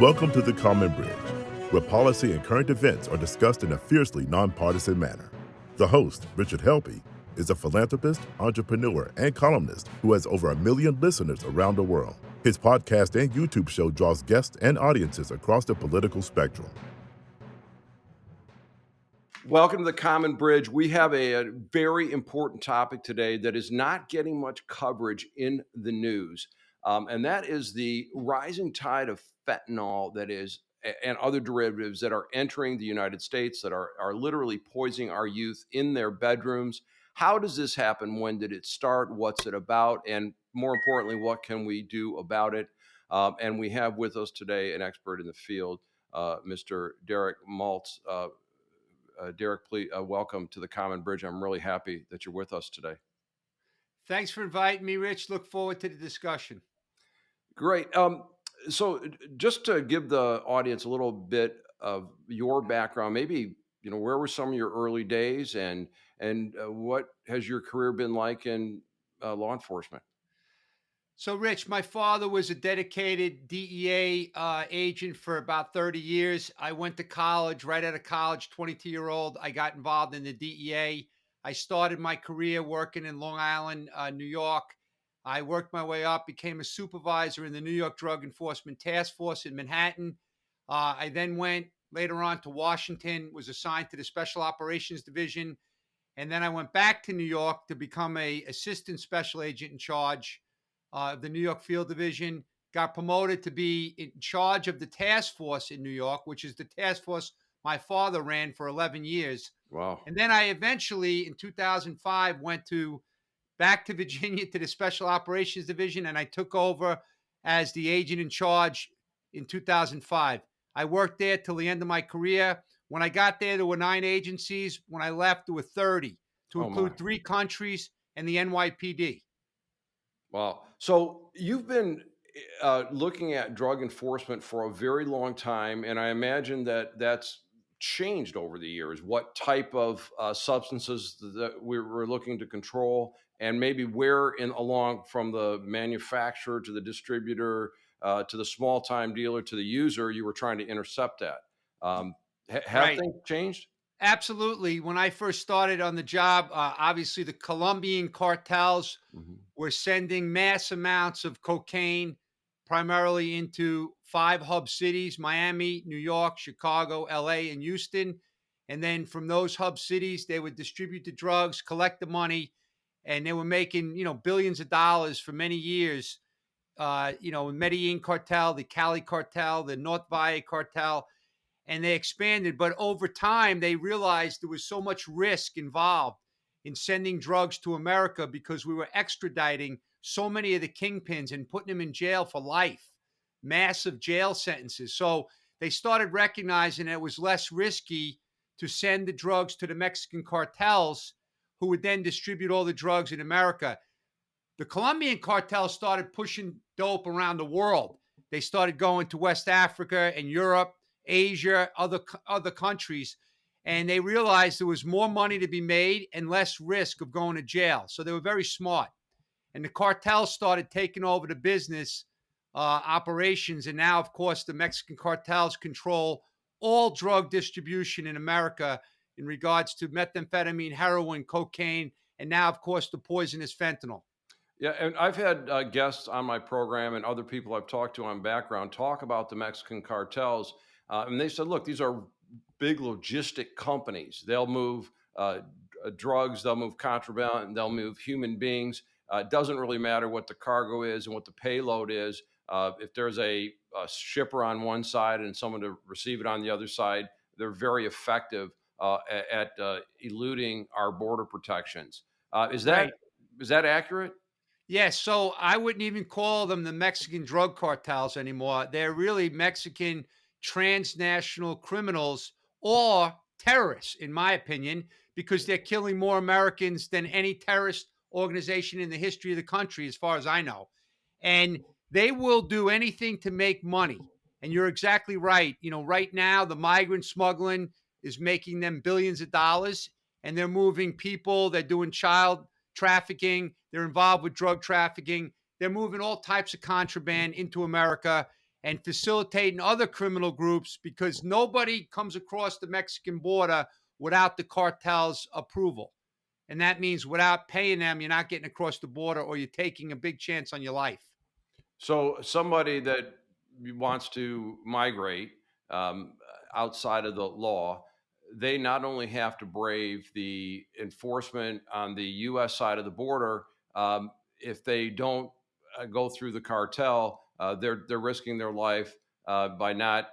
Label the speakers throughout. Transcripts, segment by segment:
Speaker 1: Welcome to the Common Bridge, where policy and current events are discussed in a fiercely nonpartisan manner. The host, Richard Helppie, is a philanthropist, entrepreneur, and columnist who has over 1 million listeners around the world. His podcast and YouTube show draws guests and audiences across the political spectrum.
Speaker 2: Welcome to the Common Bridge. We have a very important topic today that is not getting much coverage in the news, and that is the rising tide of fentanyl and other derivatives that are entering the United States that are literally poisoning our youth in their bedrooms. How does this happen? When did it start? What's it about? And more importantly, what can we do about it? And we have with us today an expert in the field, Mr. Derek Maltz. Derek, please welcome to the Common Bridge. I'm really happy that you're with us today.
Speaker 3: Thanks for inviting me, Rich. Look forward to the discussion.
Speaker 2: Great. So just to give the audience a little bit of your background, maybe, where were some of your early days and what has your career been like in law enforcement?
Speaker 3: So, Rich, my father was a dedicated DEA agent for about 30 years. I went to college, right out of college, 22-year-old. I got involved in the DEA. I started my career working in Long Island, New York. I worked my way up, became a supervisor in the New York Drug Enforcement Task Force in Manhattan. I then went later on to Washington, was assigned to the Special Operations Division. And then I went back to New York to become an assistant special agent in charge of the New York Field Division, got promoted to be in charge of the task force in New York, which is the task force my father ran for 11 years.
Speaker 2: Wow.
Speaker 3: And then I eventually, in 2005, went back to Virginia to the Special Operations Division, and I took over as the agent in charge in 2005. I worked there till the end of my career. When I got there were 9 agencies. When I left, there were 30, to include 3 countries and the NYPD.
Speaker 2: Wow. So you've been looking at drug enforcement for a very long time, and I imagine that that's changed over the years. What type of substances that we're looking to control, and maybe where along from the manufacturer to the distributor to the small-time dealer to the user, you were trying to intercept that. Have
Speaker 3: Right.
Speaker 2: things changed?
Speaker 3: Absolutely. When I first started on the job, obviously the Colombian cartels
Speaker 2: Mhm.
Speaker 3: were sending mass amounts of cocaine primarily into 5 hub cities: Miami, New York, Chicago, LA, and Houston. And then from those hub cities, they would distribute the drugs, collect the money, and they were making, billions of dollars for many years. Medellin cartel, the Cali cartel, the North Valle cartel, and they expanded. But over time, they realized there was so much risk involved in sending drugs to America because we were extraditing so many of the kingpins and putting them in jail for life, massive jail sentences. So they started recognizing it was less risky to send the drugs to the Mexican cartels, who would then distribute all the drugs in America. The Colombian cartel started pushing dope around the world. They started going to West Africa and Europe, Asia, other countries, and they realized there was more money to be made and less risk of going to jail. So they were very smart. And the cartels started taking over the business operations. And now, of course, the Mexican cartels control all drug distribution in America in regards to methamphetamine, heroin, cocaine, and now, of course, the poisonous fentanyl.
Speaker 2: Yeah, and I've had guests on my program and other people I've talked to on background talk about the Mexican cartels, and they said, "Look, these are big logistic companies. They'll move drugs, they'll move contraband, and they'll move human beings. It doesn't really matter what the cargo is and what the payload is. If there's a shipper on one side and someone to receive it on the other side, they're very effective at eluding our border protections." Is that
Speaker 3: Right.
Speaker 2: is that accurate?
Speaker 3: Yes, so I wouldn't even call them the Mexican drug cartels anymore. They're really Mexican transnational criminals or terrorists, in my opinion, because they're killing more Americans than any terrorist organization in the history of the country, as far as I know. And they will do anything to make money. And you're exactly right. Right now, the migrant smuggling is making them billions of dollars, and they're moving people, they're doing child trafficking. They're involved with drug trafficking. They're moving all types of contraband into America. and facilitating other criminal groups, because nobody comes across the Mexican border without the cartel's approval. And that means without paying them, you're not getting across the border, or you're taking a big chance on your life.
Speaker 2: So somebody that wants to migrate um, outside of the law, they not only have to brave the enforcement on the U.S. side of the border. If they don't go through the cartel, they're risking their life by not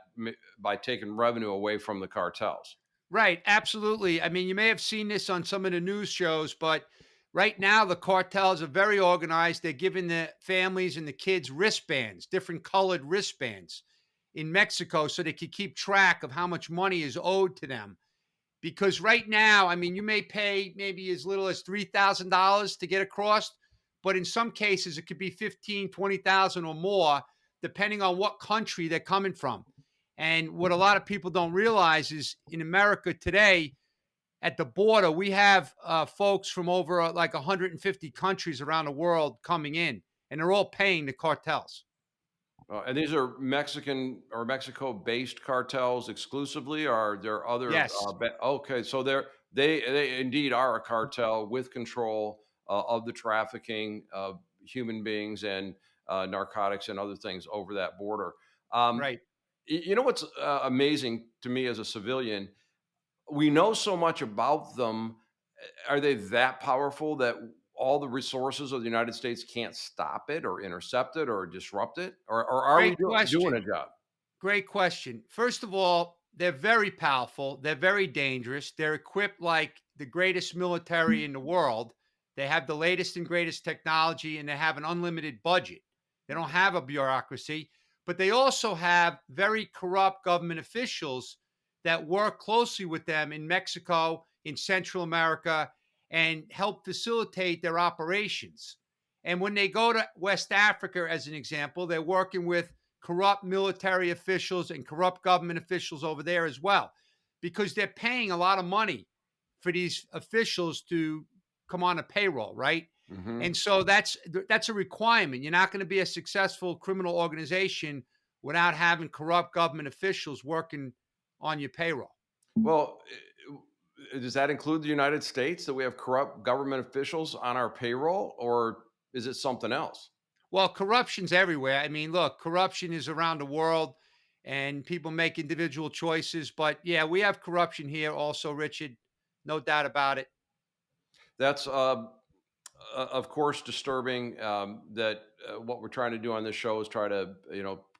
Speaker 2: by taking revenue away from the cartels.
Speaker 3: Right, absolutely. I mean, you may have seen this on some of the news shows, but right now the cartels are very organized. They're giving the families and the kids wristbands, different colored wristbands in Mexico, so they can keep track of how much money is owed to them. Because right now, I mean, you may pay maybe as little as $3,000 to get across, but in some cases it could be 15, 20,000 or more, depending on what country they're coming from. And what a lot of people don't realize is in America today, at the border, we have folks from over like 150 countries around the world coming in, and they're all paying the cartels.
Speaker 2: And these are Mexican or Mexico-based cartels exclusively, or are there other?
Speaker 3: Yes,
Speaker 2: Okay, so they indeed are a cartel with control of the trafficking of human beings and narcotics and other things over that border. Um,
Speaker 3: right.
Speaker 2: you know what's amazing to me as a civilian? We know so much about them. Are they that powerful that all the resources of the United States can't stop it or intercept it or disrupt it? Or are we
Speaker 3: Great
Speaker 2: doing a
Speaker 3: question.
Speaker 2: job?
Speaker 3: Great question. First of all, they're very powerful. They're very dangerous. They're equipped like the greatest military in the world. They have the latest and greatest technology, and they have an unlimited budget. They don't have a bureaucracy, but they also have very corrupt government officials that work closely with them in Mexico, in Central America, and help facilitate their operations. And when they go to West Africa, as an example, they're working with corrupt military officials and corrupt government officials over there as well, because they're paying a lot of money for these officials to come on a payroll, right?
Speaker 2: Hmm.
Speaker 3: And so that's a requirement. You're not going to be a successful criminal organization without having corrupt government officials working on your payroll.
Speaker 2: Well, does that include the United States that we have corrupt government officials on our payroll, or is it something else?
Speaker 3: Well, corruption's everywhere. I mean, look, corruption is around the world and people make individual choices. But yeah, we have corruption here also, Richard. No doubt about it.
Speaker 2: That's of course disturbing. That what we're trying to do on this show is try to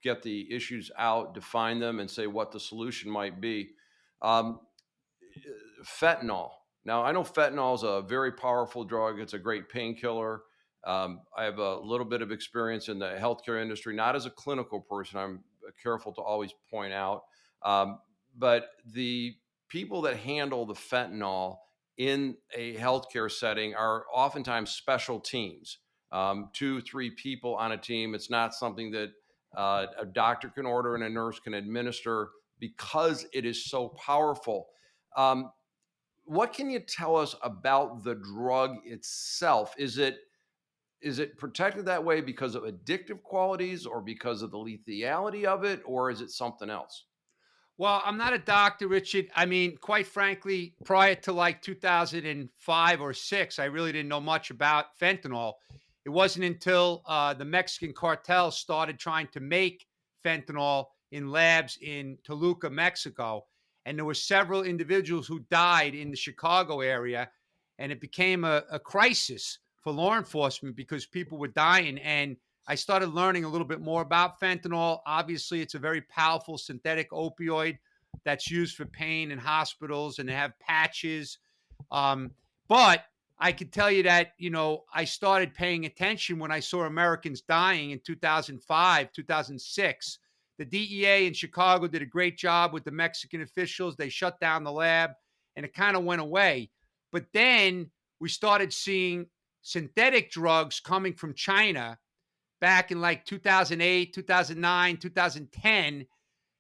Speaker 2: get the issues out, define them, and say what the solution might be. Um, Fentanyl. Now, I know fentanyl is a very powerful drug. It's a great painkiller. I have a little bit of experience in the healthcare industry, not as a clinical person. I'm careful to always point out. Um, but the people that handle the fentanyl in a healthcare setting are oftentimes special teams, two, three people on a team. It's not something that a doctor can order and a nurse can administer because it is so powerful. Um, what can you tell us about the drug itself? Is it protected that way because of addictive qualities or because of the lethality of it, or is it something else?
Speaker 3: Well, I'm not a doctor, Richard. I mean, quite frankly, prior to like 2005 or six, I really didn't know much about fentanyl. It wasn't until the Mexican cartels started trying to make fentanyl in labs in Toluca, Mexico. And there were several individuals who died in the Chicago area. And it became a crisis for law enforcement because people were dying. And I started learning a little bit more about fentanyl. Obviously, it's a very powerful synthetic opioid that's used for pain in hospitals, and they have patches. But I could tell you that, I started paying attention when I saw Americans dying in 2005, 2006. The DEA in Chicago did a great job with the Mexican officials. They shut down the lab and it kind of went away. But then we started seeing synthetic drugs coming from China back in like 2008, 2009, 2010.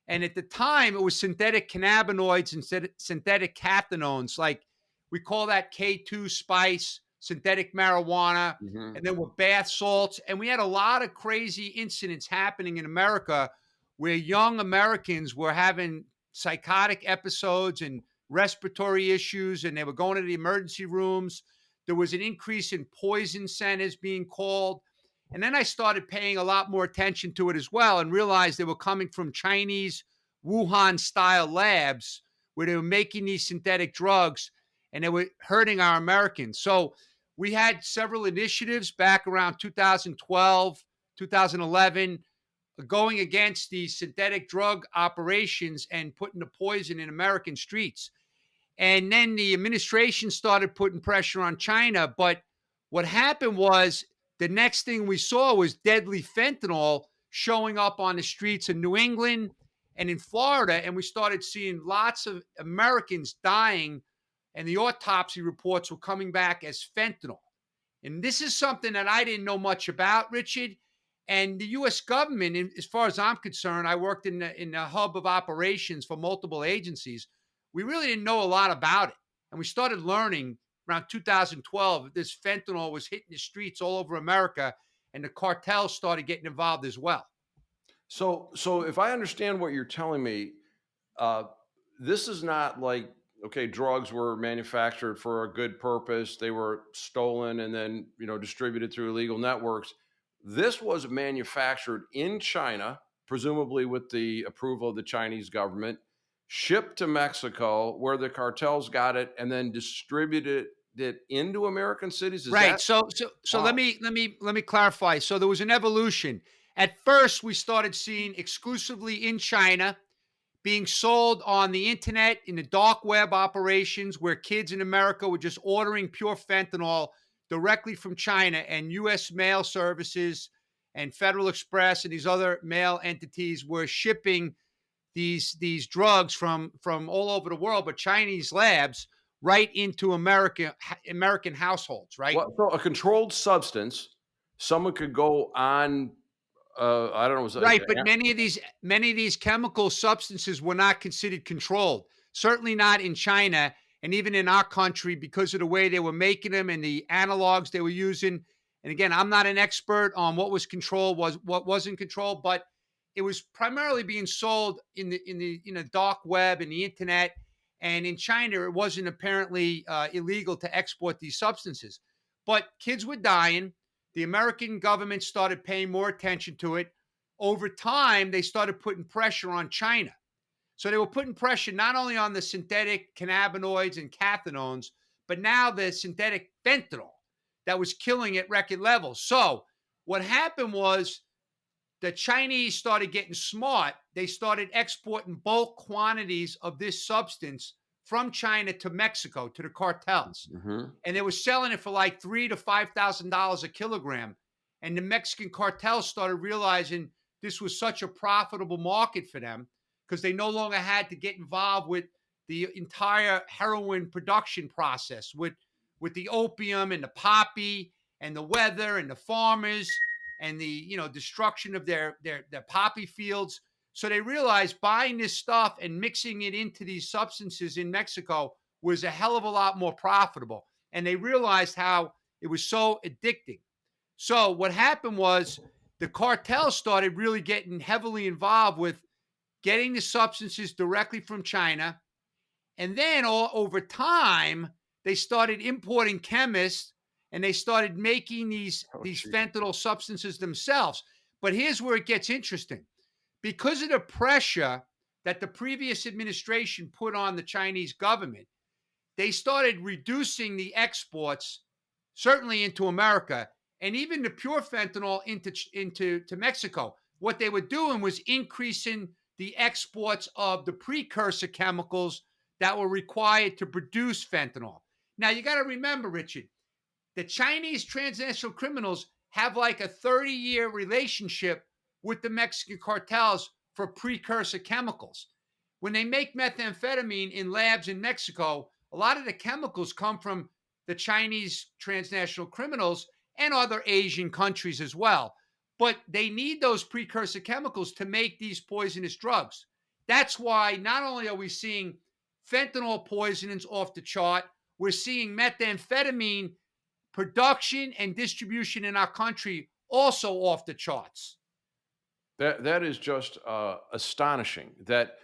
Speaker 3: And at the time, it was synthetic cannabinoids and synthetic cathinones. Like we call that K2 spice, synthetic marijuana,
Speaker 2: Hmm.
Speaker 3: and then with bath salts. And we had a lot of crazy incidents happening in America where young Americans were having psychotic episodes and respiratory issues, and they were going to the emergency rooms. There was an increase in poison centers being called. And then I started paying a lot more attention to it as well and realized they were coming from Chinese Wuhan style labs where they were making these synthetic drugs and they were hurting our Americans. So we had several initiatives back around 2012, 2011, going against these synthetic drug operations and putting the poison in American streets. And then the administration started putting pressure on China. But what happened was the next thing we saw was deadly fentanyl showing up on the streets in New England and in Florida. And we started seeing lots of Americans dying, and the autopsy reports were coming back as fentanyl. And this is something that I didn't know much about, Richard. And the U.S. government, as far as I'm concerned, I worked in the hub of operations for multiple agencies. We really didn't know a lot about it. And we started learning around 2012 that this fentanyl was hitting the streets all over America, and the cartels started getting involved as well.
Speaker 2: So if I understand what you're telling me, uh, this is not like, okay, drugs were manufactured for a good purpose. They were stolen and then, distributed through illegal networks. This was manufactured in China, presumably with the approval of the Chinese government, shipped to Mexico, where the cartels got it, and then distributed it into American cities. Is
Speaker 3: Right.
Speaker 2: that
Speaker 3: So let
Speaker 2: wow?
Speaker 3: me clarify. So there was an evolution. At first, we started seeing exclusively in China, being sold on the internet in the dark web operations, where kids in America were just ordering pure fentanyl directly from China, and U.S. mail services and Federal Express and these other mail entities were shipping these drugs from all over the world, but Chinese labs right into American households, right?
Speaker 2: Well, so a controlled substance, someone could go on. I don't know. Was
Speaker 3: Right, but many of these chemical substances were not considered controlled. Certainly not in China, and even in our country, because of the way they were making them and the analogs they were using. And again, I'm not an expert on what was controlled, was what wasn't controlled, but it was primarily being sold in the dark web and the internet. And in China, it wasn't apparently illegal to export these substances. But kids were dying. The American government started paying more attention to it. Over time, they started putting pressure on China. So they were putting pressure not only on the synthetic cannabinoids and cathinones, but now the synthetic fentanyl that was killing at record levels. So what happened was the Chinese started getting smart. They started exporting bulk quantities of this substance from China to Mexico to the cartels,
Speaker 2: Mhm.
Speaker 3: and they were selling it for like $3,000 to $5,000 a kilogram. And the Mexican cartels started realizing this was such a profitable market for them because they no longer had to get involved with the entire heroin production process with the opium and the poppy and the weather and the farmers and the destruction of their poppy fields. So they realized buying this stuff and mixing it into these substances in Mexico was a hell of a lot more profitable. And they realized how it was so addicting. So what happened was the cartel started really getting heavily involved with getting the substances directly from China. And then all over time, they started importing chemists and they started making these,
Speaker 2: Oh,
Speaker 3: these
Speaker 2: gee.
Speaker 3: fentanyl substances themselves. But here's where it gets interesting. Because of the pressure that the previous administration put on the Chinese government, they started reducing the exports, certainly into America, and even the pure fentanyl into Mexico. What they were doing was increasing the exports of the precursor chemicals that were required to produce fentanyl. Now, you got to remember, Richard, the Chinese transnational criminals have like a 30-year relationship with the Mexican cartels for precursor chemicals. When they make methamphetamine in labs in Mexico, a lot of the chemicals come from the Chinese transnational criminals and other Asian countries as well. But they need those precursor chemicals to make these poisonous drugs. That's why not only are we seeing fentanyl poisonings off the chart, we're seeing methamphetamine production and distribution in our country also off the charts.
Speaker 2: That is just astonishing. That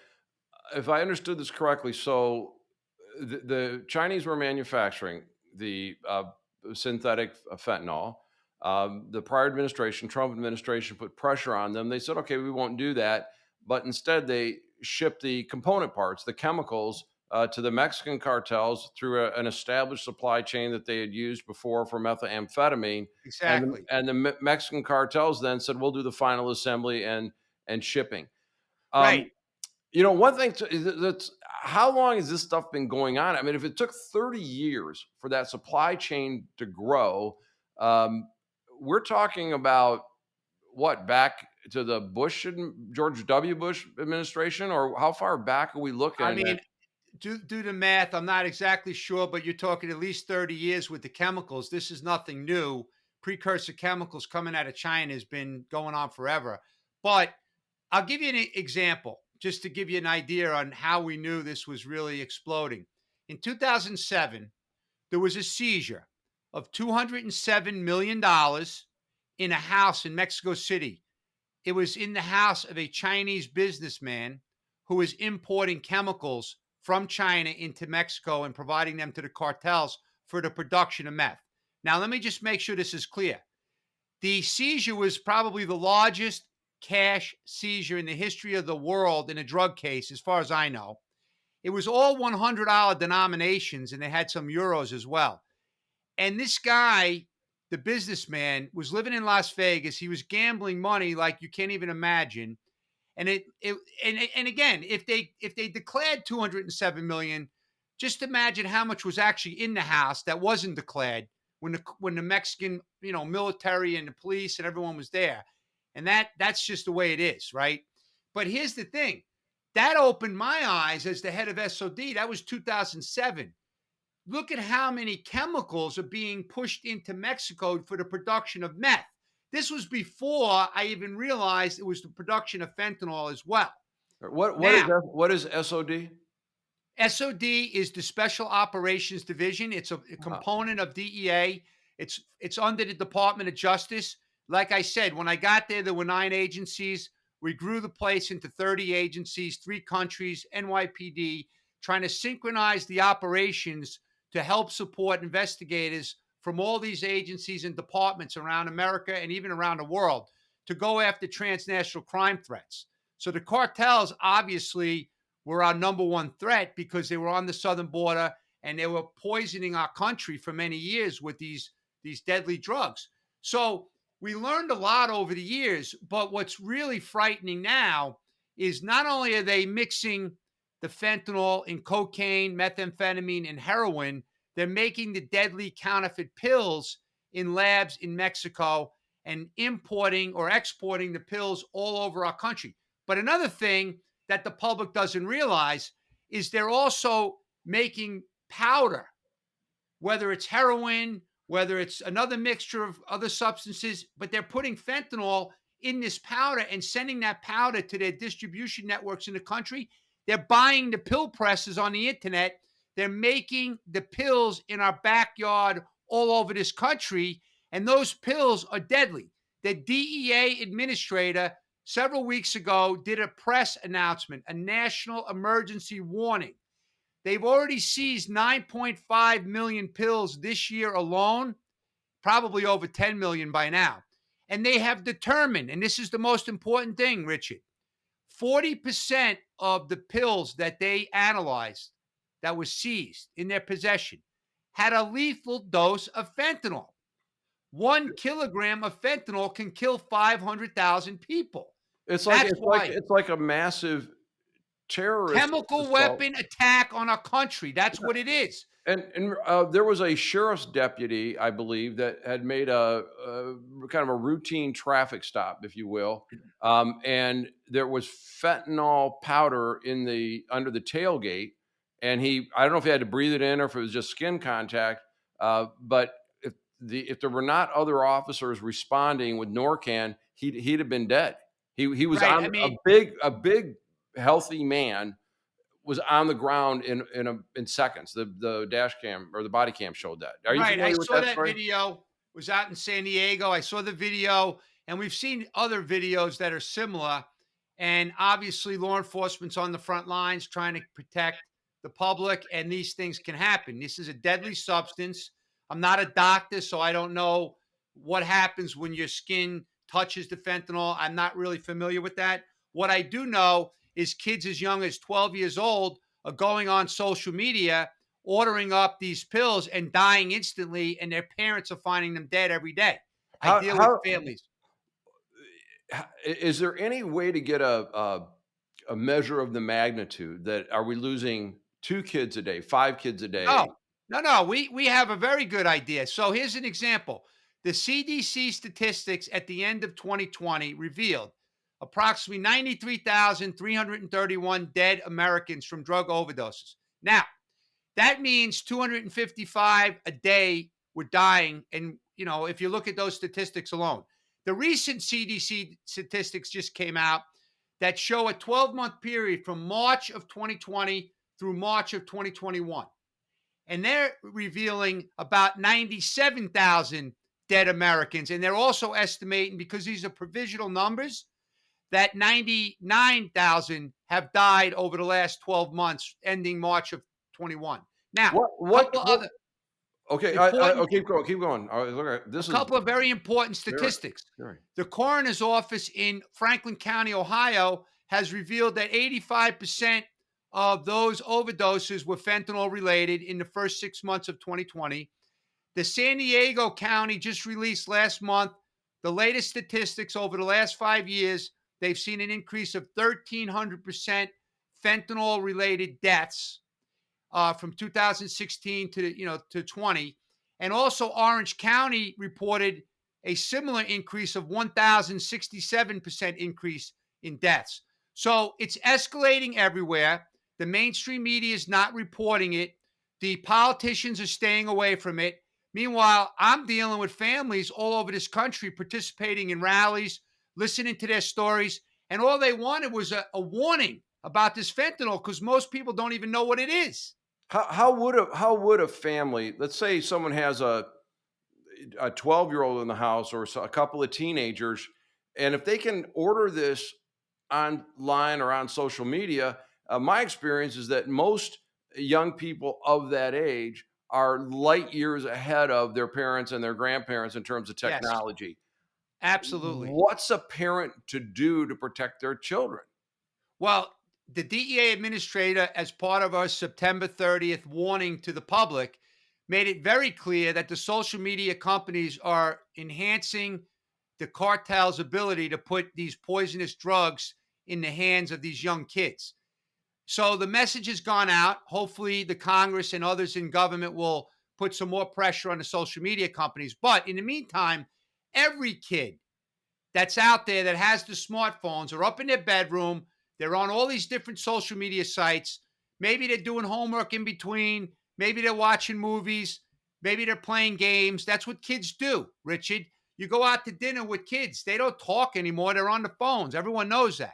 Speaker 2: if I understood this correctly, so the Chinese were manufacturing the synthetic fentanyl. The prior administration, Trump administration, put pressure on them. They said, "Okay, we won't do that," but instead they shipped the component parts, the chemicals, to the Mexican cartels through an established supply chain that they had used before for methamphetamine.
Speaker 3: Exactly.
Speaker 2: And the Mexican cartels then said, "We'll do the final assembly and shipping."
Speaker 3: Right.
Speaker 2: Um, one thing that's how long has this stuff been going on? I mean, if it took 30 years for that supply chain to grow, um, we're talking about what, back to the George W. Bush administration, or how far back are we
Speaker 3: I
Speaker 2: looking at?
Speaker 3: mean, do the math. I'm not exactly sure, but you're talking at least 30 years with the chemicals. This is nothing new. Precursor chemicals coming out of China has been going on forever. But I'll give you an example just to give you an idea on how we knew this was really exploding. In 2007, there was a seizure of $207 million in a house in Mexico City. It was in the house of a Chinese businessman who was importing chemicals from China into Mexico and providing them to the cartels for the production of meth. Now, let me just make sure this is clear. The seizure was probably the largest cash seizure in the history of the world in a drug case, as far as I know. It was all $100 denominations, and they had some euros as well. And this guy, the businessman, was living in Las Vegas. He was gambling money like you can't even imagine. And and again, if they declared 207 million, just imagine how much was actually in the house that wasn't declared when the Mexican, military and the police and everyone was there. And that's just the way it is, right? But here's the thing. That opened my eyes as the head of SOD. That was 2007. Look at how many chemicals are being pushed into Mexico for the production of meth. This was before I even realized it was the production of fentanyl as well. Now,
Speaker 2: What is SOD?
Speaker 3: SOD is the Special Operations Division. It's a
Speaker 2: Ah,
Speaker 3: component of DEA. It's under the Department of Justice. Like I said, when I got there were 9 agencies. We grew the place into 30 agencies, 3 countries, NYPD, trying to synchronize the operations to help support investigators from all these agencies and departments around America and even around the world to go after transnational crime threats. So the cartels obviously were our number one threat because they were on the southern border and they were poisoning our country for many years with these deadly drugs. So we learned a lot over the years, but what's really frightening now is not only are they mixing the fentanyl in cocaine, methamphetamine, and heroin, they're making the deadly counterfeit pills in labs in Mexico and importing or exporting the pills all over our country. But another thing that the public doesn't realize is they're also making powder, whether it's heroin, whether it's another mixture of other substances, but they're putting fentanyl in this powder and sending that powder to their distribution networks in the country. They're buying the pill presses on the internet. They're making the pills in our backyard all over this country, and those pills are deadly. The DEA administrator several weeks ago did a press announcement, a national emergency warning. They've already seized 9.5 million pills this year alone, probably over 10 million by now. And they have determined, and this is the most important thing, Richard, 40% of the pills that they analyzed that was seized in their possession had a lethal dose of fentanyl. 1 kilogram of fentanyl can kill 500,000 people.
Speaker 2: It's like
Speaker 3: That's
Speaker 2: it's like
Speaker 3: why
Speaker 2: it's like a massive terrorist
Speaker 3: chemical
Speaker 2: assault.
Speaker 3: weapon attack on our country. That's what it is.
Speaker 2: And there was a sheriff's deputy, I believe, that had made a kind of a routine traffic stop, if you will, and there was fentanyl powder in the under the tailgate, and I don't know if he had to breathe it in or if it was just skin contact, but if there were not other officers responding with Norcan, he'd have been dead. He was
Speaker 3: Right.
Speaker 2: on
Speaker 3: I mean,
Speaker 2: a big healthy man was on the ground in seconds. The dash cam or the body cam showed that. Are you
Speaker 3: right. I
Speaker 2: familiar with
Speaker 3: saw
Speaker 2: that
Speaker 3: that
Speaker 2: story?
Speaker 3: video. Was out in San Diego. I saw the video. And we've seen other videos that are similar. And obviously, law enforcement's on the front lines trying to protect the public, and these things can happen. This is a deadly substance. I'm not a doctor, so I don't know what happens when your skin touches the fentanyl. I'm not really familiar with that. What I do know is kids as young as 12 years old are going on social media, ordering up these pills and dying instantly, and their parents are finding them dead every day. I deal with
Speaker 2: How
Speaker 3: families.
Speaker 2: is there any way to get a measure of the magnitude that are we losing 2 kids a day, 5 kids a day?
Speaker 3: No, no. We have a very good idea. So here's an example. The CDC statistics at the end of 2020 revealed approximately 93,331 dead Americans from drug overdoses. Now, that means 255 a day were dying. And, if you look at those statistics alone, the recent CDC statistics just came out that show a 12-month period from March of 2020 through March of 2021. And they're revealing about 97,000 dead Americans. And they're also estimating, because these are provisional numbers, that 99,000 have died over the last 12 months, ending March of 21. Now, a couple of other
Speaker 2: Okay,
Speaker 3: important,
Speaker 2: keep going, keep going. All right, look,
Speaker 3: a
Speaker 2: this is
Speaker 3: couple of very important
Speaker 2: very,
Speaker 3: statistics.
Speaker 2: very.
Speaker 3: The coroner's office in Franklin County, Ohio, has revealed that 85% of those overdoses were fentanyl related in the first 6 months of 2020. The San Diego County just released last month the latest statistics over the last 5 years. They've seen an increase of 1,300% fentanyl related deaths from 2016 to 20. And also Orange County reported a similar increase of 1,067% increase in deaths. So it's escalating everywhere. The mainstream media is not reporting it. The politicians are staying away from it. Meanwhile, I'm dealing with families all over this country participating in rallies, listening to their stories, and all they wanted was a warning about this fentanyl, because most people don't even know what it is.
Speaker 2: How would a family, let's say someone has a 12-year-old in the house or a couple of teenagers, and if they can order this online or on social media, my experience is that most young people of that age are light years ahead of their parents and their grandparents in terms of
Speaker 3: Yes,
Speaker 2: technology.
Speaker 3: absolutely.
Speaker 2: What's a parent to do to protect their children?
Speaker 3: Well, the DEA administrator, as part of our September 30th warning to the public, made it very clear that the social media companies are enhancing the cartel's ability to put these poisonous drugs in the hands of these young kids. So the message has gone out. Hopefully, the Congress and others in government will put some more pressure on the social media companies. But in the meantime, every kid that's out there that has the smartphones are up in their bedroom. They're on all these different social media sites. Maybe they're doing homework in between. Maybe they're watching movies. Maybe they're playing games. That's what kids do, Richard. You go out to dinner with kids. They don't talk anymore. They're on the phones. Everyone knows that.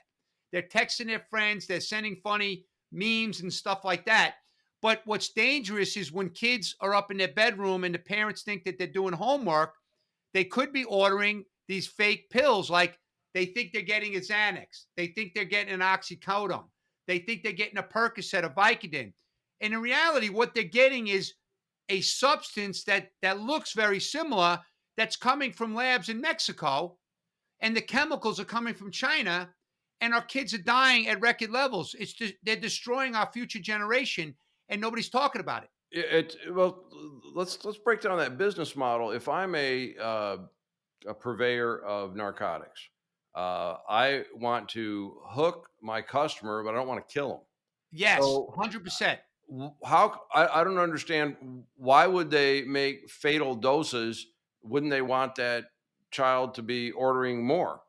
Speaker 3: They're texting their friends. They're sending funny memes and stuff like that. But what's dangerous is when kids are up in their bedroom and the parents think that they're doing homework, they could be ordering these fake pills. Like, they think they're getting a Xanax. They think they're getting an oxycodone. They think they're getting a Percocet, a Vicodin. And in reality, what they're getting is a substance that looks very similar, that's coming from labs in Mexico, and the chemicals are coming from China, and our kids are dying at record levels. They're destroying our future generation, and nobody's talking about it.
Speaker 2: Well, let's break down that business model. If I'm a purveyor of narcotics, I want to hook my customer, but I don't want to kill them.
Speaker 3: Yes,
Speaker 2: So
Speaker 3: 100%.
Speaker 2: how I don't understand, why would they make fatal doses? Wouldn't they want that child to be ordering more?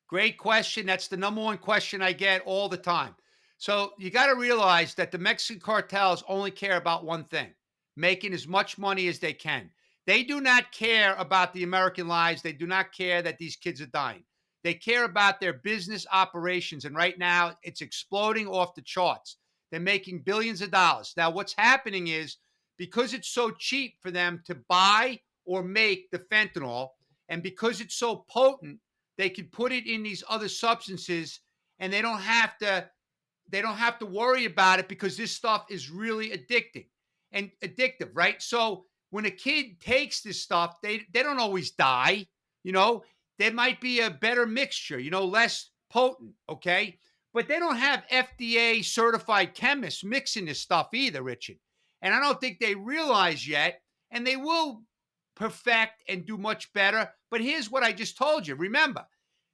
Speaker 3: Great question. That's the number one question I get all the time. So you got to realize that the Mexican cartels only care about one thing: making as much money as they can. They do not care about the American lives. They do not care that these kids are dying. They care about their business operations. And right now, it's exploding off the charts. They're making billions of dollars. Now, what's happening is, because it's so cheap for them to buy or make the fentanyl, and because it's so potent, they could put it in these other substances, and they don't have to worry about it because this stuff is really addictive, right? So when a kid takes this stuff, they don't always die, you know. There might be a better mixture, less potent, okay? But they don't have FDA certified chemists mixing this stuff either, Richard. And I don't think they realize yet, and they will perfect and do much better. But here's what I just told you. Remember,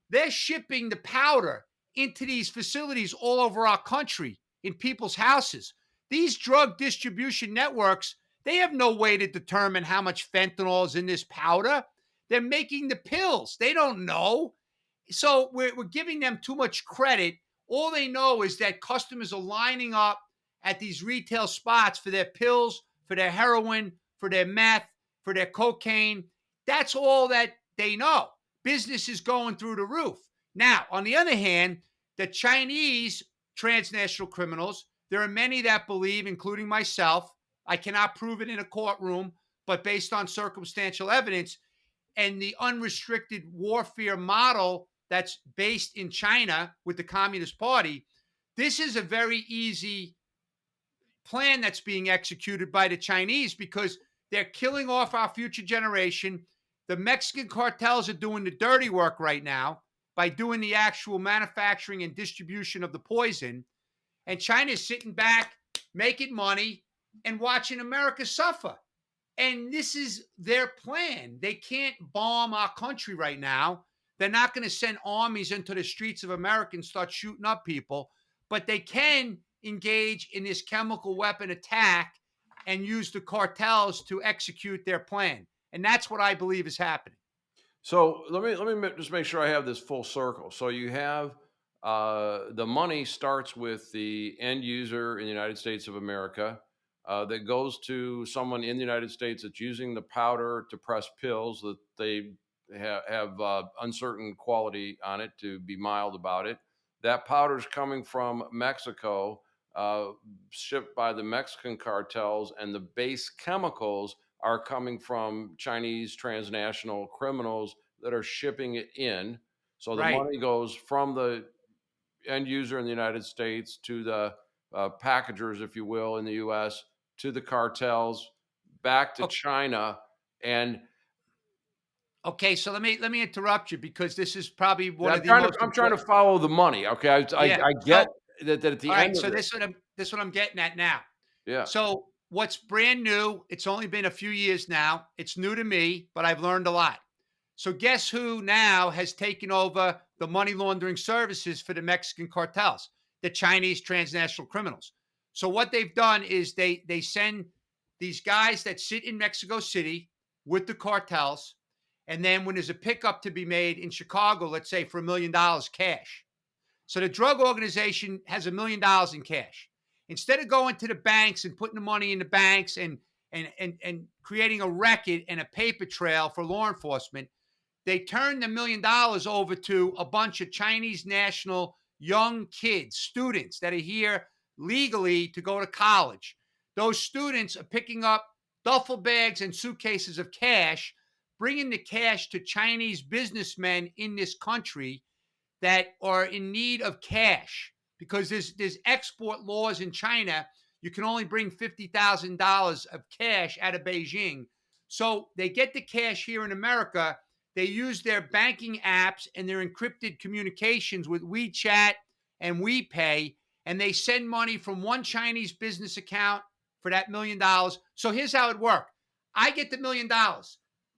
Speaker 3: they're shipping the powder into these facilities all over our country in people's houses. These drug distribution networks, they have no way to determine how much fentanyl is in this powder. They're making the pills. They don't know. So we're giving them too much credit. All they know is that customers are lining up at these retail spots for their pills, for their heroin, for their meth, for their cocaine. That's all that they know. Business is going through the roof. Now, on the other hand, the Chinese transnational criminals, there are many that believe, including myself, I cannot prove it in a courtroom, but based on circumstantial evidence and the unrestricted warfare model that's based in China with the Communist Party, this is a very easy plan that's being executed by the Chinese because they're killing off our future generation. The Mexican cartels are doing the dirty work right now by doing the actual manufacturing and distribution of the poison. And China's sitting back, making money, and watching America suffer. And this is their plan. They can't bomb our country right now. They're not going to send armies into the streets of America and start shooting up people, but they can engage in this chemical weapon attack and use the cartels to execute their plan. And that's what I believe is happening.
Speaker 2: So let me just make sure I have this full circle. So you have the money starts with the end user in the United States of America that goes to someone in the United States that's using the powder to press pills that they have uncertain quality on it, to be mild about it. That powder's coming from Mexico, shipped by the Mexican cartels, and the base chemicals are coming from Chinese transnational criminals that are shipping it in. So the
Speaker 3: Right.
Speaker 2: money goes from the end user in the United States to the packagers, if you will, in the U.S., to the cartels, back to China. And
Speaker 3: Okay, so let me interrupt you because this is probably one
Speaker 2: I'm
Speaker 3: of the
Speaker 2: trying to
Speaker 3: most
Speaker 2: I'm trying to
Speaker 3: important.
Speaker 2: follow the money. Okay,
Speaker 3: Yeah.
Speaker 2: I get
Speaker 3: So,
Speaker 2: that at the
Speaker 3: all right.
Speaker 2: end
Speaker 3: So
Speaker 2: of it,
Speaker 3: this what I'm getting at now.
Speaker 2: yeah.
Speaker 3: So what's brand new? It's only been a few years now. It's new to me, but I've learned a lot. So guess who now has taken over the money laundering services for the Mexican cartels? The Chinese transnational criminals. So what they've done is they send these guys that sit in Mexico City with the cartels, and then when there's a pickup to be made in Chicago, let's say for $1 million cash. So the drug organization has $1 million in cash. Instead of going to the banks and putting the money in the banks and creating a record and a paper trail for law enforcement, they turned the $1 million over to a bunch of Chinese national young kids, students that are here legally to go to college. Those students are picking up duffel bags and suitcases of cash, bringing the cash to Chinese businessmen in this country that are in need of cash because there's export laws in China. You can only bring $50,000 of cash out of Beijing. So they get the cash here in America. They use their banking apps and their encrypted communications with WeChat and WePay, and they send money from one Chinese business account for that $1 million. So here's how it works. I get the $1 million.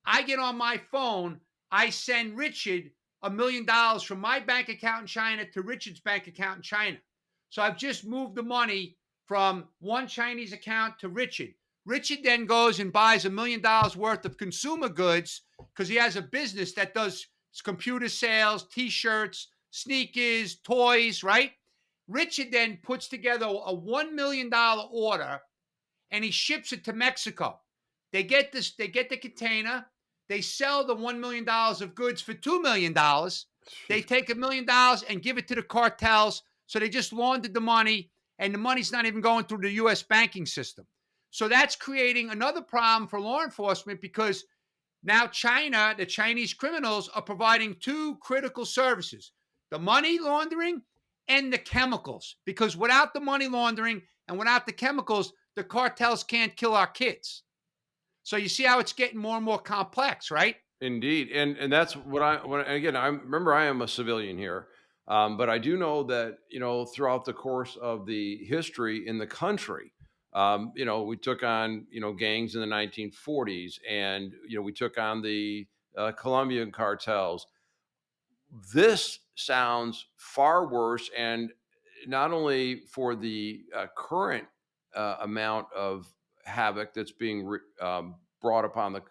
Speaker 3: I get on my phone. I send Richard $1 million from my bank account in China to Richard's bank account in China. So I've just moved the money from one Chinese account to Richard. Richard then goes and buys $1 million worth of consumer goods because he has a business that does computer sales, T-shirts, sneakers, toys, right? Richard then puts together a $1 million order and he ships it to Mexico. They get the container. They sell the $1 million of goods for $2 million. They take $1 million and give it to the cartels. So they just laundered the money, and the money's not even going through the U.S. banking system. So that's creating another problem for law enforcement because Now, China, the Chinese criminals are providing two critical services: the money laundering and the chemicals. Because without the money laundering and without the chemicals, the cartels can't kill our kids. So you see how it's getting more and more complex, right?
Speaker 2: Indeed, and that's what again, I remember I am a civilian here, but I do know that, throughout the course of the history in the country, we took on, gangs in the 1940s, and we took on the Colombian cartels. This sounds far worse, and not only for the current amount of havoc that's being brought upon the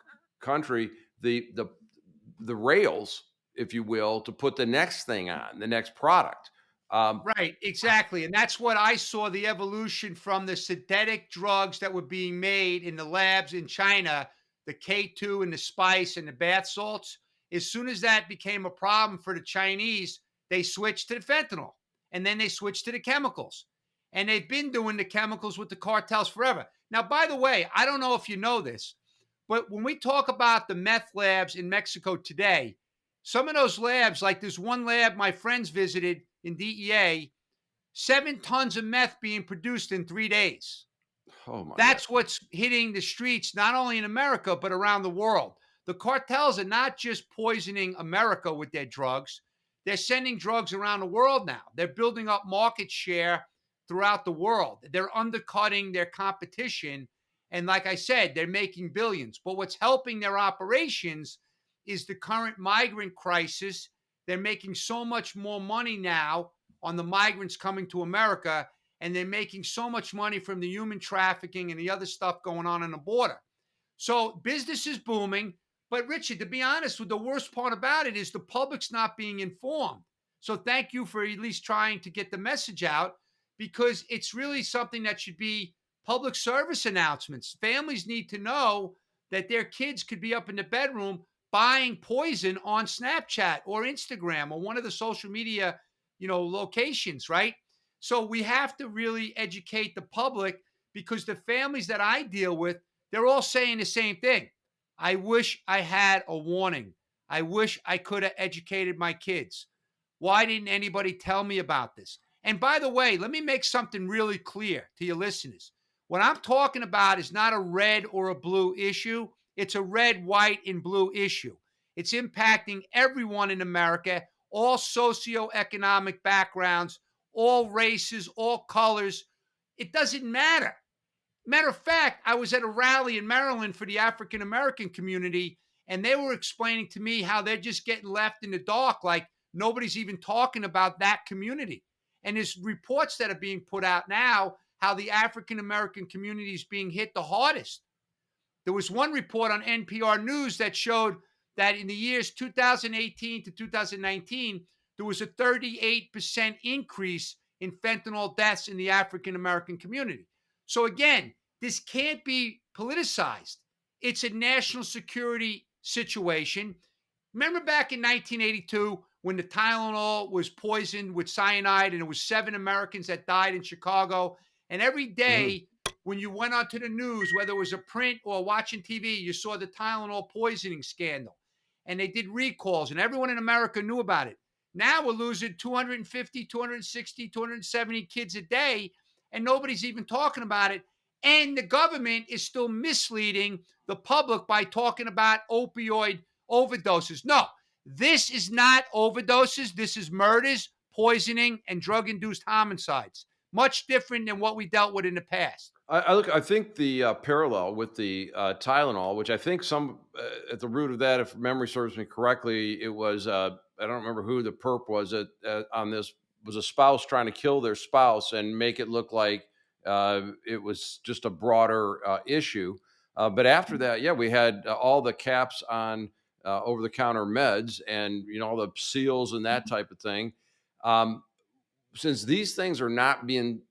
Speaker 2: country, the the the rails, if you will, to put the next thing on, the next product. Um,
Speaker 3: Right, exactly. And that's what I saw, the evolution from the synthetic drugs that were being made in the labs in China, the K2 and the spice and the bath salts. As soon as that became a problem for the Chinese, they switched to the fentanyl and then they switched to the chemicals. And they've been doing the chemicals with the cartels forever. Now, by the way, I don't know if you know this, but when we talk about the meth labs in Mexico today, some of those labs, like there's one lab my friends visited in DEA, 7 tons of meth being produced in 3 days.
Speaker 2: oh my God.
Speaker 3: That's what's hitting the streets, not only in America, but around the world. The cartels are not just poisoning America with their drugs, they're sending drugs around the world now. They're building up market share throughout the world. They're undercutting their competition. And like I said, they're making billions. But what's helping their operations is the current migrant crisis. They're making so much more money now on the migrants coming to America, and they're making so much money from the human trafficking and the other stuff going on the border. So business is booming. But Richard, to be honest, with the worst part about it is the public's not being informed. So thank you for at least trying to get the message out, because it's really something that should be public service announcements. Families need to know that their kids could be up in the bedroom buying poison on Snapchat or Instagram or one of the social media, locations, right? So we have to really educate the public, because the families that I deal with, they're all saying the same thing. I wish I had a warning. I wish I could have educated my kids. Why didn't anybody tell me about this? And by the way, let me make something really clear to your listeners. What I'm talking about is not a red or a blue issue. It's a red, white, and blue issue. It's impacting everyone in America, all socioeconomic backgrounds, all races, all colors. It doesn't matter. Matter of fact, I was at a rally in Maryland for the African American community, and they were explaining to me how they're just getting left in the dark, like nobody's even talking about that community. And there's reports that are being put out now how the African American community is being hit the hardest. There was one report on NPR News that showed that in the years 2018 to 2019, there was a 38% increase in fentanyl deaths in the African American community. So again, this can't be politicized. It's a national security situation. Remember back in 1982 when the Tylenol was poisoned with cyanide and it was 7 Americans that died in Chicago? And every
Speaker 2: Mhm.
Speaker 3: day when you went onto the news, whether it was a print or watching TV, you saw the Tylenol poisoning scandal. And they did recalls, and everyone in America knew about it. Now we're losing 250, 260, 270 kids a day, and nobody's even talking about it. And the government is still misleading the public by talking about opioid overdoses. No, this is not overdoses. This is murders, poisoning, and drug induced homicides. Much different than what we dealt with in the past.
Speaker 2: I think the parallel with the Tylenol, which I think some at the root of that, if memory serves me correctly, it was I don't remember who the perp was on this, was a spouse trying to kill their spouse and make it look like it was just a broader issue. But after that, yeah, we had all the caps on over the counter meds, and all the seals and that type of thing. Um, since these things are not being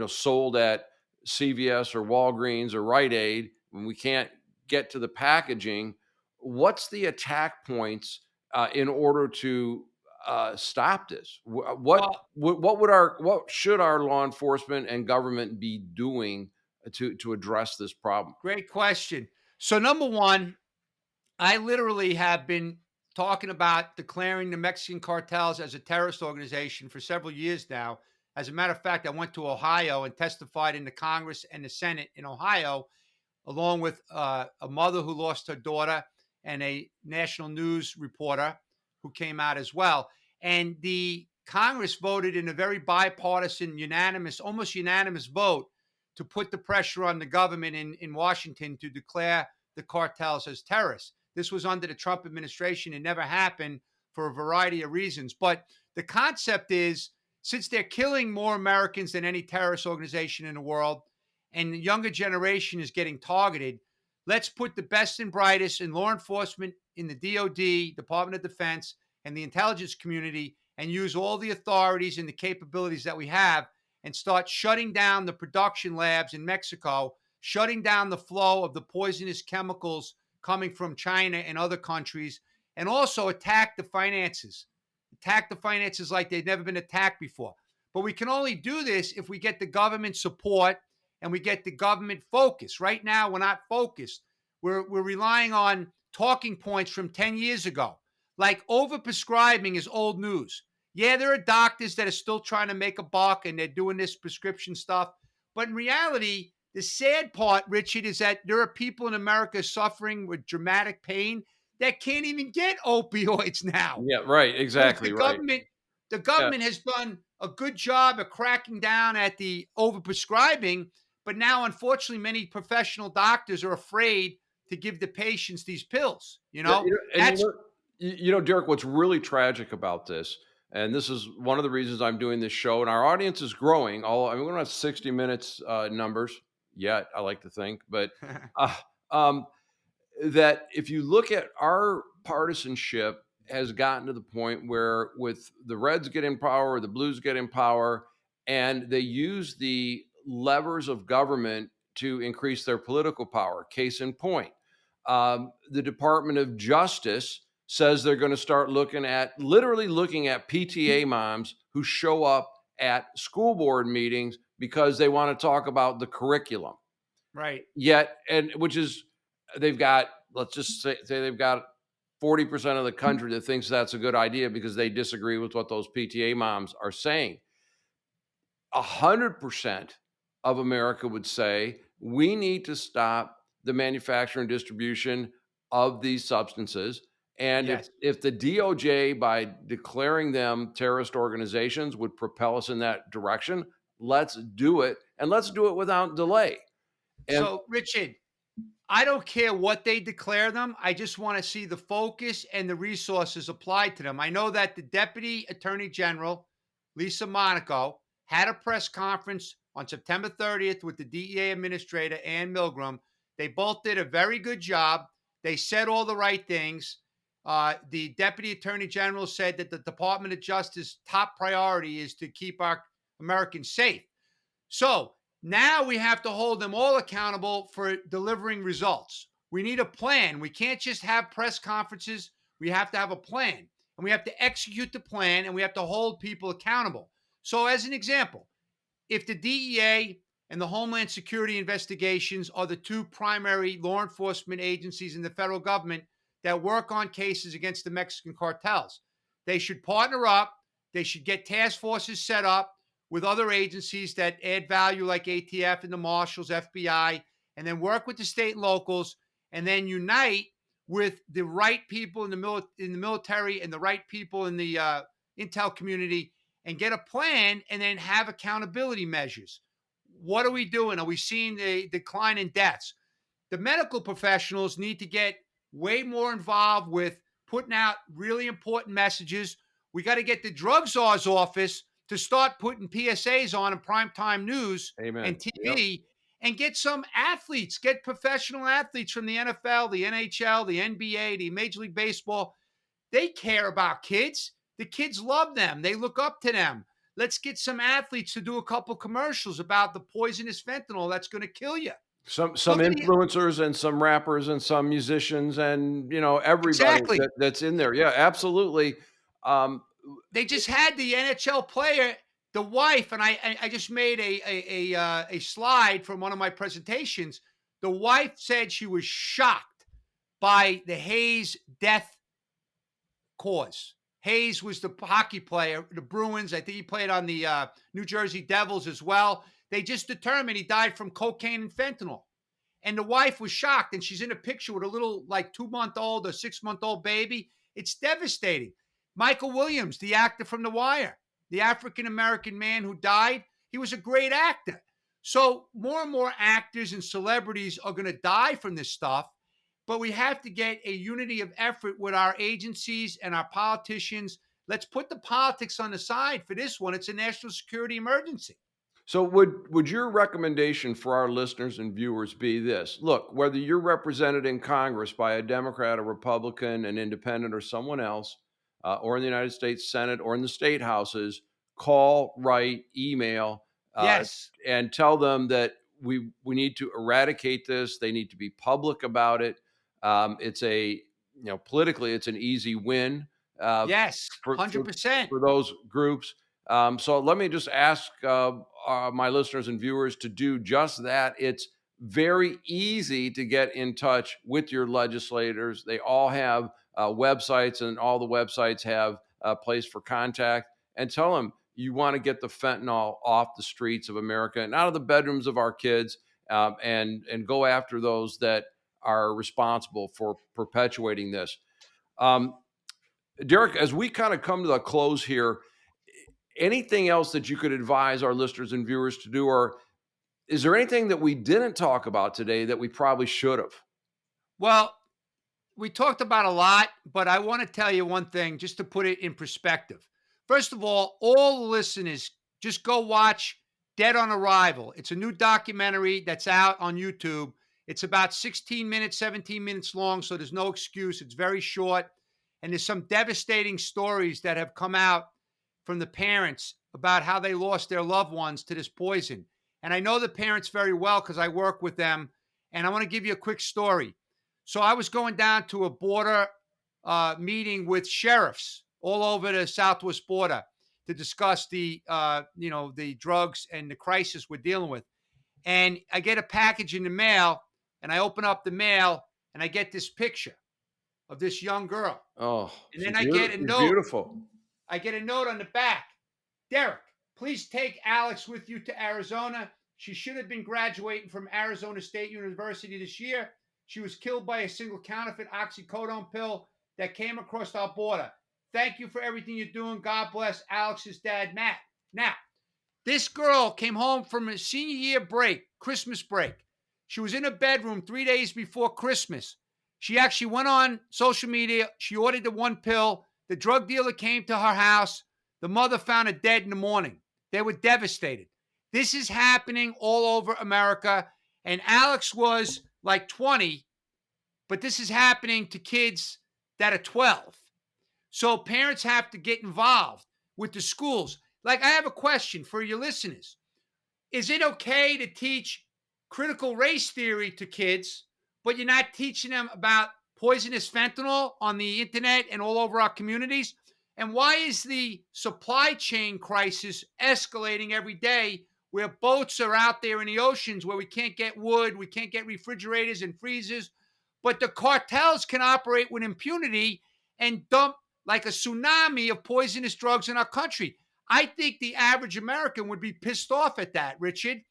Speaker 2: sold at CVS or Walgreens or Rite Aid, when we can't get to the packaging, what's the attack points in order to stop this?
Speaker 3: Well,
Speaker 2: What should our law enforcement and government be doing to address this problem?
Speaker 3: great question. So, number one, I literally have been talking about declaring the Mexican cartels as a terrorist organization for several years now. As a matter of fact, I went to Ohio and testified in the Congress and the Senate in Ohio, along with a mother who lost her daughter and a national news reporter who came out as well. And the Congress voted in a very bipartisan, unanimous, almost unanimous vote to put the pressure on the government in Washington to declare the cartels as terrorists. This was under the Trump administration. It never happened for a variety of reasons. But the concept is, since they're killing more Americans than any terrorist organization in the world, and the younger generation is getting targeted, let's put the best and brightest in law enforcement, in the DOD, Department of Defense, and the intelligence community, and use all the authorities and the capabilities that we have and start shutting down the production labs in Mexico, shutting down the flow of the poisonous chemicals coming from China and other countries, and also attack the finances. Attack the finances like they've never been attacked before. But we can only do this if we get the government support and we get the government focus. Right now, we're not focused. We're relying on talking points from 10 years ago. Like overprescribing is old news. Yeah, there are doctors that are still trying to make a buck and they're doing this prescription stuff. But in reality, the sad part, Richard, is that there are people in America suffering with dramatic pain that can't even get opioids now.
Speaker 2: Yeah, right.
Speaker 3: Because
Speaker 2: Exactly right.
Speaker 3: the
Speaker 2: Yeah.
Speaker 3: government has done a good job of cracking down at the overprescribing, but now, unfortunately, many professional doctors are afraid to give the patients these pills.
Speaker 2: Yeah, and
Speaker 3: That's
Speaker 2: Derek, what's really tragic about this, and this is one of the reasons I'm doing this show, and our audience is growing. All I mean, we don't have 60 minutes numbers yet, I like to think, but uh, um, that if you look at our partisanship has gotten to the point where with the Reds get in power, the Blues get in power, and they use the levers of government to increase their political power. Case in point, the Department of Justice says they're going to start literally looking at PTA moms who show up at school board meetings because they want to talk about the curriculum.
Speaker 3: right.
Speaker 2: Yet, and which is they've got, let's just say they've got 40% of the country that thinks that's a good idea because they disagree with what those PTA moms are saying. 100% of America would say we need to stop the manufacture and distribution of these substances. And
Speaker 3: Yes.
Speaker 2: if the DOJ, by declaring them terrorist organizations, would propel us in that direction, let's do it. And let's do it without delay. And
Speaker 3: So, Richard, I don't care what they declare them. I just want to see the focus and the resources applied to them. I know that the Deputy Attorney General, Lisa Monaco, had a press conference on September 30th with the DEA Administrator, Ann Milgram. They both did a very good job. They said all the right things. The Deputy Attorney General said that the Department of Justice top priority is to keep our Americans safe. So now we have to hold them all accountable for delivering results. We need a plan. We can't just have press conferences. We have to have a plan and we have to execute the plan and we have to hold people accountable. So, as an example, if the DEA and the Homeland Security investigations are the two primary law enforcement agencies in the federal government that work on cases against the Mexican cartels, they should partner up. They should get task forces set up with other agencies that add value like ATF and the Marshals, FBI, and then work with the state and locals and then unite with the right people in the military and the right people in the intel community and get a plan and then have accountability measures. What are we doing? Are we seeing a decline in deaths? The medical professionals need to get way more involved with putting out really important messages. We got to get the drug czar's office to start putting PSAs on in primetime news
Speaker 2: amen.
Speaker 3: and TV and get some athletes, get professional athletes from the NFL, the NHL, the NBA, the Major League Baseball. They care about kids. The kids love them. They look up to them. Let's get some athletes to do a couple commercials about the poisonous fentanyl that's going to kill you.
Speaker 2: Some influencers and some rappers and some musicians and everybody
Speaker 3: Exactly.
Speaker 2: that's in there. Yeah, absolutely.
Speaker 3: They just had the NHL player, the wife, and I just made a slide from one of my presentations. The wife said she was shocked by the Hayes death cause. Hayes was the hockey player, the Bruins. I think he played on the New Jersey Devils as well. They just determined he died from cocaine and fentanyl. And the wife was shocked, and she's in a picture with a little, like, 2-month-old or 6-month-old baby. It's devastating. Michael Williams, the actor from The Wire, the African-American man who died, he was a great actor. So more and more actors and celebrities are going to die from this stuff, but we have to get a unity of effort with our agencies and our politicians. Let's put the politics on the side for this one. It's a national security emergency.
Speaker 2: So would your recommendation for our listeners and viewers be this? Look, whether you're represented in Congress by a Democrat, a Republican, an independent, or someone else, or in the United States Senate or in the state houses, call, write, email,
Speaker 3: Yes.
Speaker 2: and tell them that we need to eradicate this. They need to be public about it. It's politically, it's an easy win
Speaker 3: Yes.
Speaker 2: for
Speaker 3: 100%.
Speaker 2: for those groups. So let me just ask my listeners and viewers to do just that. It's very easy to get in touch with your legislators. They all have websites, and all the websites have a place for contact. And tell them you want to get the fentanyl off the streets of America and out of the bedrooms of our kids, and go after those that are responsible for perpetuating this. Derek, as we kind of come to the close here, anything else that you could advise our listeners and viewers to do, or is there anything that we didn't talk about today that we probably should have?
Speaker 3: Well, we talked about a lot, but I want to tell you one thing just to put it in perspective. First of all the listeners, just go watch Dead on Arrival. It's a new documentary that's out on YouTube. It's about 16 minutes, 17 minutes long, so there's no excuse. It's very short. And there's some devastating stories that have come out from the parents about how they lost their loved ones to this poison. And I know the parents very well because I work with them. And I want to give you a quick story. So I was going down to a border meeting with sheriffs all over the southwest border to discuss the drugs and the crisis we're dealing with. And I get a package in the mail, and I open up the mail, and I get this picture of this young girl.
Speaker 2: Oh,
Speaker 3: and then I get a note.
Speaker 2: Beautiful.
Speaker 3: I get a note on the back. Derek, please take Alex with you to Arizona. She should have been graduating from Arizona State University this year. She was killed by a single counterfeit oxycodone pill that came across our border. Thank you for everything you're doing. God bless Alex's dad, Matt. Now, this girl came home from a senior year break, Christmas break. She was in her bedroom 3 days before Christmas. She actually went on social media. She ordered the one pill. The drug dealer came to her house. The mother found her dead in the morning. They were devastated. This is happening all over America. And Alex was like 20, but this is happening to kids that are 12. So parents have to get involved with the schools. Like, I have a question for your listeners. Is it okay to teach critical race theory to kids, but you're not teaching them about poisonous fentanyl on the internet and all over our communities? And why is the supply chain crisis escalating every day, where boats are out there in the oceans where we can't get wood, we can't get refrigerators and freezers, but the cartels can operate with impunity and dump like a tsunami of poisonous drugs in our country? I think the average American would be pissed off at that, Richard.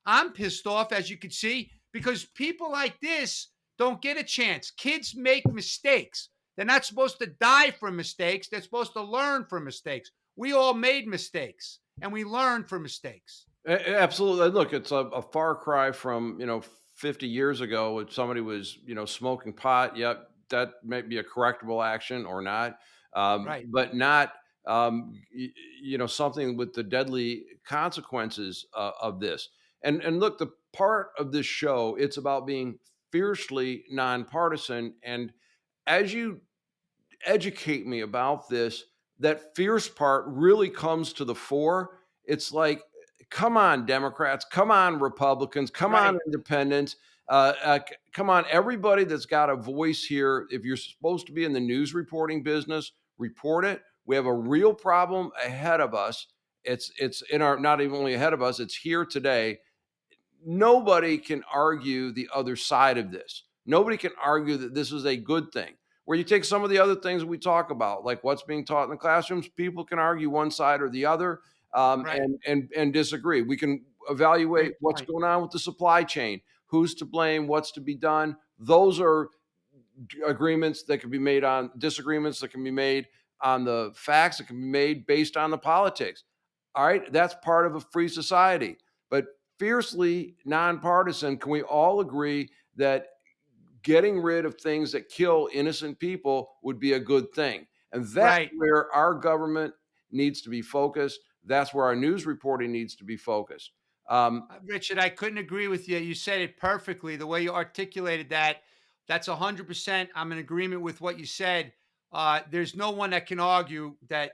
Speaker 3: I'm pissed off, as you can see, because people like this don't get a chance. Kids make mistakes. They're not supposed to die from mistakes. They're supposed to learn from mistakes. We all made mistakes, and we learned from mistakes.
Speaker 2: Absolutely. Look, it's a far cry from 50 years ago when somebody was smoking pot. Yep, that may be a correctable action or not,
Speaker 3: Right.
Speaker 2: but not something with the deadly consequences of this. And look, the part of this show, it's about being fiercely nonpartisan. And as you educate me about this, that fierce part really comes to the fore. It's like, come on, Democrats, come on, Republicans, come
Speaker 3: Right.
Speaker 2: on, independents, come on, everybody that's got a voice here. If you're supposed to be in the news reporting business, report it. We have a real problem ahead of us. It's in our, not even only ahead of us, it's here today. Nobody can argue the other side of this. Nobody can argue that this is a good thing. Where you take some of the other things we talk about, like what's being taught in the classrooms, people can argue one side or the other,
Speaker 3: Right.
Speaker 2: and disagree. We can evaluate
Speaker 3: Great
Speaker 2: what's
Speaker 3: point.
Speaker 2: going on with the supply chain, who's to blame, what's to be done. Those are agreements that can be made on disagreements that can be made on the facts that can be made based on the politics. All right, that's part of a free society. But fiercely nonpartisan, can we all agree that getting rid of things that kill innocent people would be a good thing? And that's
Speaker 3: Right.
Speaker 2: where our government needs to be focused. That's where our news reporting needs to be focused.
Speaker 3: Richard, I couldn't agree with you. You said it perfectly. The way you articulated that, that's 100%. I'm in agreement with what you said. There's no one that can argue that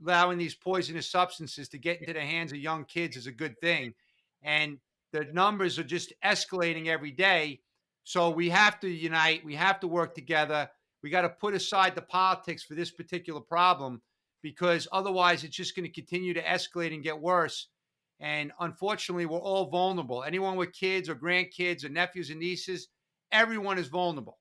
Speaker 3: allowing these poisonous substances to get into the hands of young kids is a good thing. And the numbers are just escalating every day. So we have to unite. We have to work together. We got to put aside the politics for this particular problem because otherwise it's just going to continue to escalate and get worse. And unfortunately, we're all vulnerable. Anyone with kids or grandkids or nephews and nieces, everyone is vulnerable.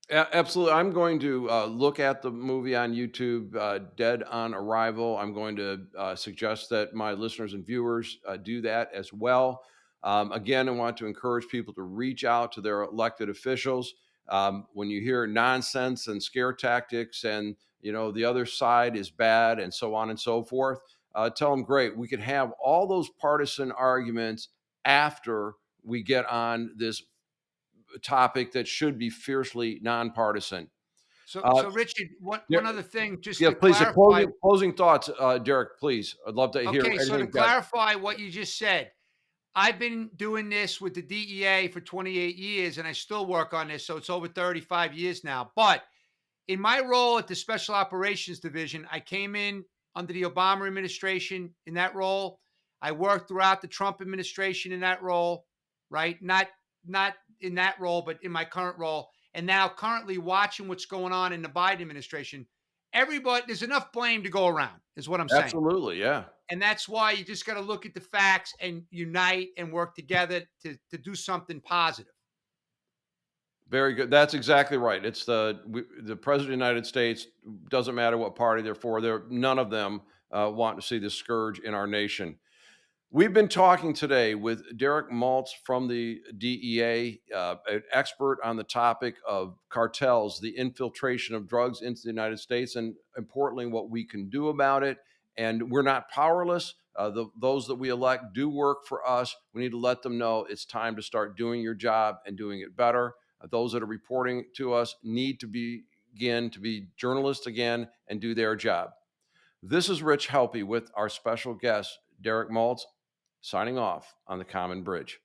Speaker 2: Absolutely. I'm going to look at the movie on YouTube, Dead on Arrival. I'm going to suggest that my listeners and viewers do that as well. Again, I want to encourage people to reach out to their elected officials. When you hear nonsense and scare tactics and, the other side is bad and so on and so forth, tell them, great, we could have all those partisan arguments after we get on this topic that should be fiercely nonpartisan.
Speaker 3: So Richard, one other thing, just
Speaker 2: Yeah,
Speaker 3: to
Speaker 2: please.
Speaker 3: clarify.
Speaker 2: Closing thoughts, Derek. Please, I'd love to hear
Speaker 3: Okay, so
Speaker 2: anything
Speaker 3: to
Speaker 2: you've got.
Speaker 3: clarify what you just said, I've been doing this with the DEA for 28 years, and I still work on this, so it's over 35 years now. But in my role at the Special Operations Division, I came in under the Obama administration in that role. I worked throughout the Trump administration in that role, right? Not in that role, but in my current role. And now currently watching what's going on in the Biden administration. Everybody, there's enough blame to go around, is what I'm saying.
Speaker 2: Absolutely, yeah.
Speaker 3: And that's why you just got to look at the facts and unite and work together to do something positive.
Speaker 2: Very good. That's exactly right. It's the president of the United States. Doesn't matter what party they're for. None of them want to see this scourge in our nation. We've been talking today with Derek Maltz from the DEA, an expert on the topic of cartels, the infiltration of drugs into the United States, and importantly, what we can do about it. And we're not powerless. Those that we elect do work for us. We need to let them know it's time to start doing your job and doing it better. Those that are reporting to us need to begin to be journalists again and do their job. This is Rich Helppie with our special guest, Derek Maltz, signing off on The Common Bridge.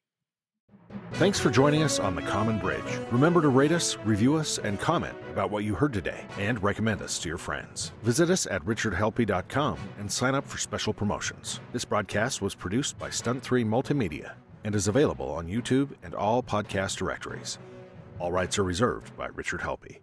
Speaker 4: Thanks for joining us on The Common Bridge. Remember to rate us, review us, and comment about what you heard today, and recommend us to your friends. Visit us at richardhelppie.com and sign up for special promotions. This broadcast was produced by Stunt 3 Multimedia and is available on YouTube and all podcast directories. All rights are reserved by Richard Helppie.